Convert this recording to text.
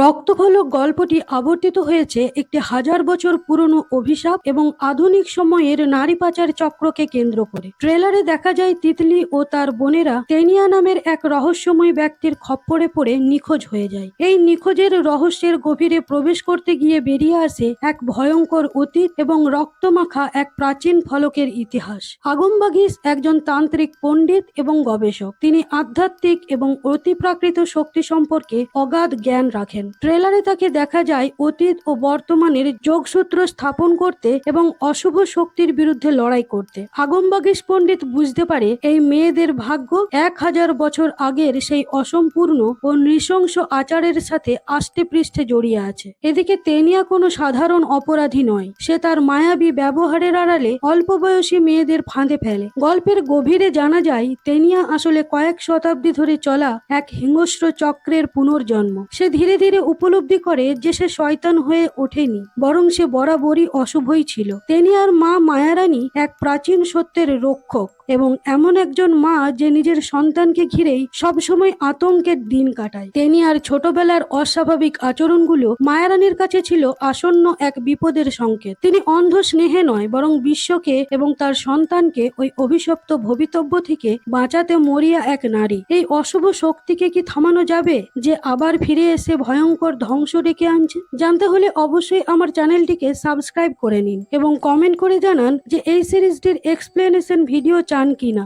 রক্তফলক গল্পটি আবর্তিত হয়েছে একটি 1000 বছর পুরনো অভিশাপ এবং আধুনিক সময়ের নারী পাচার চক্রকে কেন্দ্র করে। ট্রেলারে দেখা যায় তিতলি ও তার বোনেরা তেনিয়া নামের এক রহস্যময় ব্যক্তির খপ্পরে পড়ে নিখোঁজ হয়ে যায়। এই নিখোঁজের রহস্যের গভীরে প্রবেশ করতে গিয়ে বেরিয়ে আসে এক ভয়ঙ্কর অতীত এবং রক্তমাখা এক প্রাচীন ফলকের ইতিহাস। আগমবাগিস একজন তান্ত্রিক পণ্ডিত এবং গবেষক। তিনি আধ্যাত্মিক এবং অতিপ্রাকৃত শক্তি সম্পর্কে অগাধ জ্ঞান রাখেন। ট্রেলারে তাকে দেখা যায় অতীত ও বর্তমানের যোগসূত্র স্থাপন করতে এবং অশুভ শক্তির বিরুদ্ধে লড়াই করতে। আগমবাগিস পণ্ডিত বুঝতে পারে এই মেয়েদের ভাগ্য 1000 বছর আগের সেই অসম্পূর্ণ ও নৃশংস আচারের সাথে আষ্টে পৃষ্ঠে জড়িয়ে আছে। এদিকে তেনিয়া কোনো সাধারণ অপরাধী নয়, সে তার মায়াবী ব্যবহারের আড়ালে অল্প বয়সী মেয়েদের ফাঁদে ফেলে। গল্পের গভীরে জানা যায় তেনিয়া আসলে কয়েক শতাব্দী ধরে চলা এক হিংস্র চক্রের পুনর্জন্ম। সে ধীরে ধীরে উপলব্ধি করে যে সে শয়তান হয়ে ওঠেনি, বরং সে বরাবরই অশুভই ছিল। তেনিয়ার মা মায়ারানী এক প্রাচীন সত্যের রক্ষক এবং এমন একজন মা যে নিজের সন্তানকে ঘিরেই সবসময় আতঙ্কের দিন কাটায়। তেনিয়ার ছোটবেলার অস্বাভাবিক আচরণগুলো মায়ারানীর কাছে ছিল আসন্ন এক বিপদের সংকেত। তিনি অন্ধ স্নেহে নয়, বরং বিশ্বকে এবং তার সন্তানকে ওই অভিশপ্ত ভবিতব্য থেকে বাঁচাতে মরিয়া এক নারী। এই অশুভ শক্তিকে কি থামানো যাবে, যে আবার ফিরে এসে ভয়ঙ্কর ধ্বংস ডেকে আনছে? জানতে হলে অবশ্যই আমার চ্যানেলটিকে সাবস্ক্রাইব করে নিন এবং কমেন্ট করে জানান যে এই সিরিজটির এক্সপ্লেনেশন ভিডিও চান কিনা।